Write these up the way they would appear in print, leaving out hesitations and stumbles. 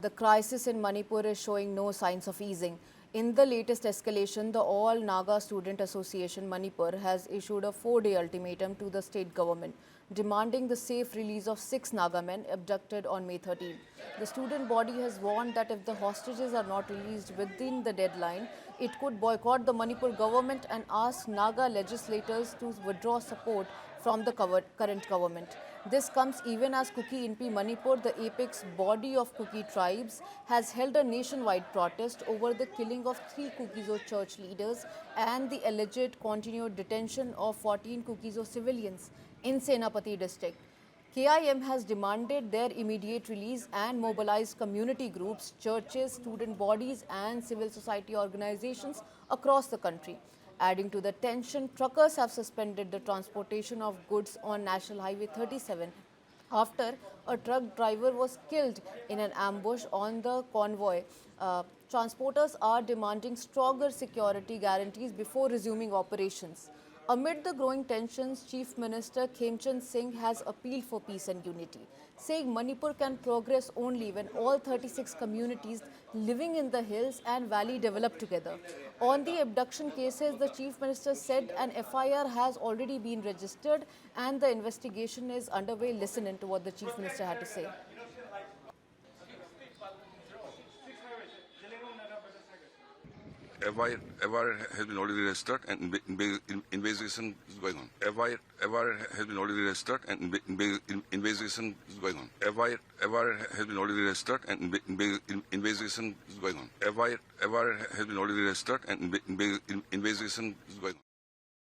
The crisis in Manipur is showing no signs of easing. In the latest escalation, the All Naga Student Association Manipur has issued a 4-day ultimatum to the state government, demanding the safe release of 6 Naga men abducted on May 13. The student body has warned that if the hostages are not released within the deadline, it could boycott the Manipur government and ask Naga legislators to withdraw support from the current government. This comes even as Kuki Inpi Manipur, the apex body of Kuki tribes, has held a nationwide protest over the killing of 3 Kukizo church leaders and the alleged continued detention of 14 Kukizo civilians in Senapati district. KIM has demanded their immediate release and mobilized community groups, churches, student bodies and civil society organizations across the country. Adding to the tension, truckers have suspended the transportation of goods on National Highway 37 after a truck driver was killed in an ambush on the convoy. Transporters are demanding stronger security guarantees before resuming operations. Amid the growing tensions, Chief Minister Khemchand Singh has appealed for peace and unity, saying Manipur can progress only when all 36 communities living in the hills and valley develop together. On the abduction cases, the Chief Minister said an FIR has already been registered and the investigation is underway. Listen into what the Chief Minister had to say. FIR has been already registered and investigation is going on. FIR has been already registered and investigation is going on. FIR has been already registered and investigation is going on. FIR has been already registered and investigation is going on.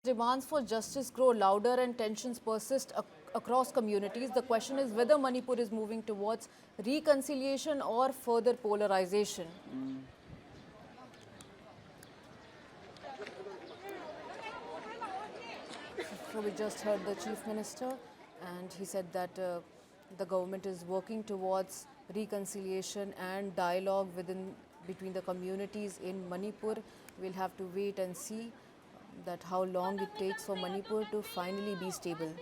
Demands for justice grow louder and tensions persist across communities. The question is whether Manipur is moving towards reconciliation or further polarization. So we just heard the Chief Minister and he said that the government is working towards reconciliation and dialogue between the communities in Manipur. We'll have to wait and see that how long it takes for Manipur to finally be stable.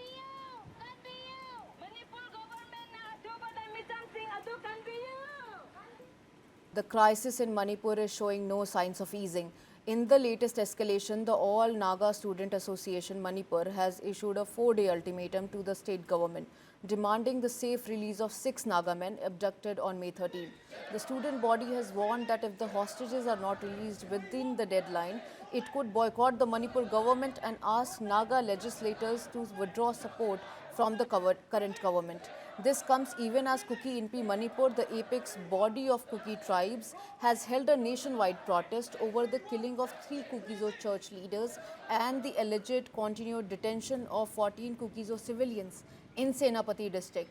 The crisis in Manipur is showing no signs of easing. In the latest escalation, the All Naga Student Association Manipur has issued a 4-day ultimatum to the state government, demanding the safe release of 6 Naga men abducted on May 13. The student body has warned that if the hostages are not released within the deadline, it could boycott the Manipur government and ask Naga legislators to withdraw support from the current government. This comes even as Kuki Inpi Manipur, the apex body of Kuki tribes, has held a nationwide protest over the killing of 3 Kukizo church leaders and the alleged continued detention of 14 Kukizo civilians in Senapati district.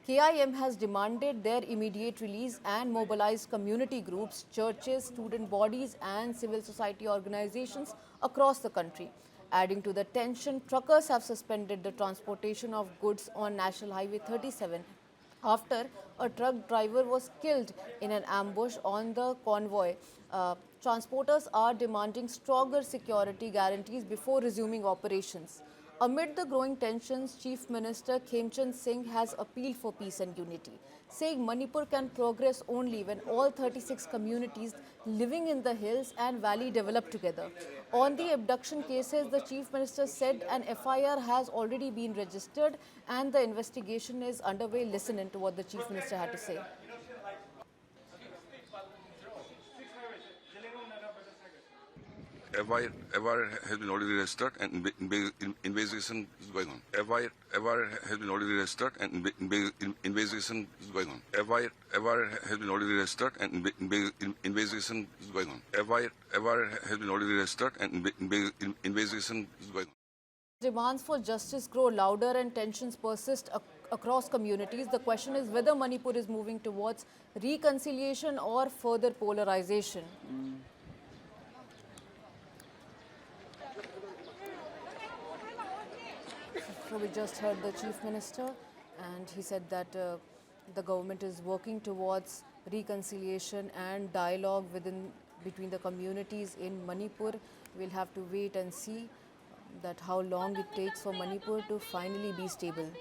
KIM has demanded their immediate release and mobilized community groups, churches, student bodies and civil society organizations across the country. Adding to the tension, truckers have suspended the transportation of goods on National Highway 37 after a truck driver was killed in an ambush on the convoy. Transporters are demanding stronger security guarantees before resuming operations. Amid the growing tensions, Chief Minister Khemchand Singh has appealed for peace and unity, saying Manipur can progress only when all 36 communities living in the hills and valley develop together. On the abduction cases, the Chief Minister said an FIR has already been registered and the investigation is underway. Listen into what the Chief Minister had to say. FIR has been already registered and investigation is going on. FIR has been already registered and investigation is going on. FIR has been already registered and investigation is going on. FIR has been already registered and investigation is going on. Demands for justice grow louder and tensions persist across communities. The question is whether Manipur is moving towards reconciliation or further polarization. So we just heard the Chief Minister and he said that the government is working towards reconciliation and dialogue between the communities in Manipur. We'll have to wait and see that how long it takes for Manipur to finally be stable.